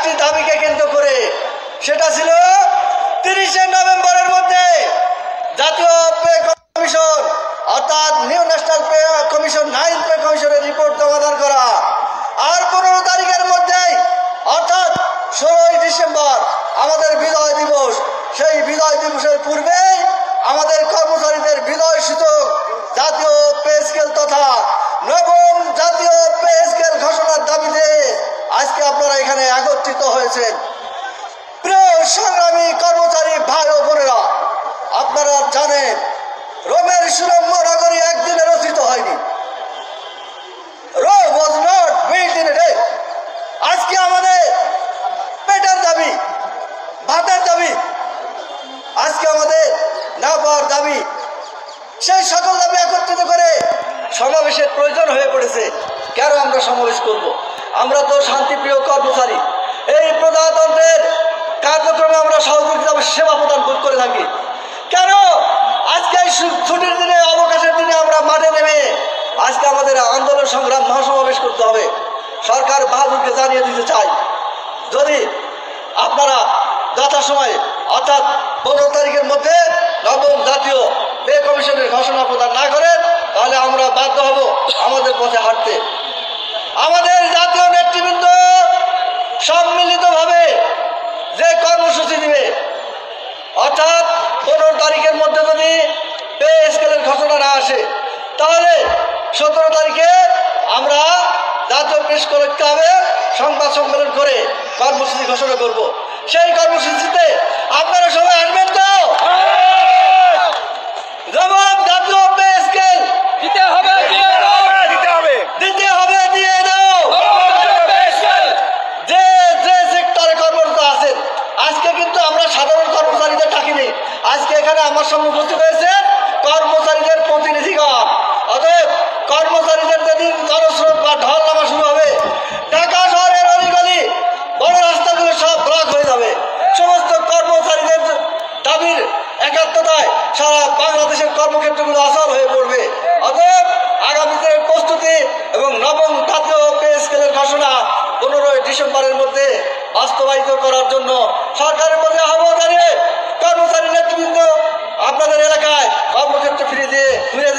একটি দাবিকে কেন্দ্র করে, সেটা ছিল 30শে নভেম্বরের মধ্যে জাতীয় পে কমিশন অর্থাৎ new national pay commission 9th pay কমিশনের রিপোর্ট জমাদান করা। আর 15 তারিখের মধ্যেই অর্থাৎ 16ই ডিসেম্বর আমাদের বিজয় দিবস, সেই বিজয় দিবসের পূর্বেই আমাদের কর্মচারীদের বিজয় সূচক জাতীয় পে স্কেল তথা নবম জাতীয় পে স্কেল ঘোষণার দাবিতে আজকে আপনারা এখানে একত্রিত হয়েছেন। প্রিয় সংগ্রামী কর্মচারী ভাই ও বোনেরা, আপনারা জানেন রোমের সুরম্য নগরী একদিনে রচিত হয়নি। Rome was not built in a day. আজকে আমাদের পেটের দাবি, ভাতের দাবি, আজকে আমাদের না পাওয়ার দাবি, সেই সকল দাবি একত্রিত করে সমাবেশের প্রয়োজন হয়ে পড়েছে। কেন আমরা সমাবেশ করব? আমরা তো শান্তিপ্রিয় কর্মচারী। এই প্রজাতন্ত্রের কার্যক্রমে আমরা সহযোগিতা সেবা প্রদান করে থাকি। কেন আজকে এই ছুটির দিনে, অবকাশের দিনে আমরা মাঠে নেমে আজকে আমাদের আন্দোলন সংগ্রাম মহাসমাবেশ করতে হবে? সরকার বাহাদুরকে জানিয়ে দিতে চাই, যদি আপনারা যথাসময়ে অর্থাৎ 15 তারিখের মধ্যে নবম জাতীয় পে কমিশনের ঘোষণা প্রদান না করেন, তাহলে আমরা বাধ্য হব আমাদের পথে হাঁটতে। আমাদের জাতীয় নেতৃবৃন্দ সম্মিলিতভাবে যে কর্মসূচি দিবে, অর্থাৎ 15 তারিখের মধ্যে যদি পে স্কেলের ঘোষণা না আসে, তাহলে 17 তারিখে আমরা জাতীয় প্রেস ক্লাবে সংবাদ সম্মেলন করে কর্মসূচি ঘোষণা করব। সেই কর্মসূচিতে আপনারা সবাই আসবেন তো? জবাব জাতীয় পে স্কেল দিতে হবে, দিতে হবে, দিয়ে দাও। যে যে সেক্টরে কর্মরত আছেন, আজকে কিন্তু আমরা সাধারণ কর্মচারীদের ডাকিনি। আজকে এখানে আমার সামনে উপস্থিত হয়েছে কর্মচারীদের প্রতিনিধিগণ। অতএব কর্মচারীদের যেদিন জনস্রোত বা ঢল নামা শুরু হবে, ঢাকা শহরের অলিগলি বড় রাস্তাগুলো সব ব্লক হয়ে যাবে। সমস্ত কর্মচারীদের দাবির একাত্মতায় সারা বাংলাদেশের কর্মক্ষেত্রগুলো অচল হয়ে পড়বে। অতএব আগামীতে প্রস্তুতি এবং নবম জাতীয় পে স্কেলের ঘোষণা 15ই ডিসেম্বরের মধ্যে বাস্তবায়িত করার জন্য সরকারের প্রতি আহ্বান জানিয়ে কর্মচারী নেতৃবৃন্দ আপনাদের এলাকায় কর্মক্ষেত্রে ফিরে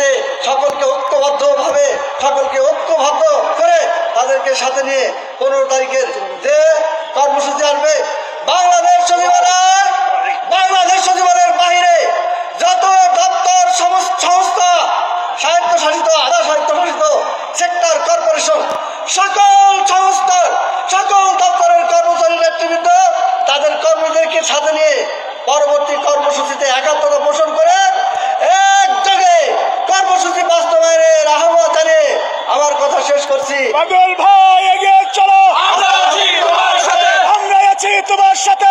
দিয়ে সকলকে ঐক্যবদ্ধভাবে, সকলকে ঐক্যবদ্ধ করে তাদেরকে সাথে নিয়ে 15 তারিখের যে কর্মসূচি আসবে, বাংলাদেশ সচিবালয়ের বাহিরে যত দপ্তর, সংস্থা, স্বায়ত্তশাসিত, আধা স্বায়ত্তশাসিত সেক্টর, কর্পোরেশন, সকল সংস্থার সকল দপ্তরের কর্মচারী নেতৃবৃন্দ তাদের কর্মীদেরকে সাথে নিয়ে পরবর্তী কর্মসূচিতে একাত্মতা পোষণ করে একযোগে কর্মসূচি বাস্তবায়নের আহ্বান জানিয়ে আমার কথা শেষ করছি। পাগল ভাই, এগিয়ে চলো, আমরা আছি তোমার সাথে, আমরা আছি তোমার সাথে।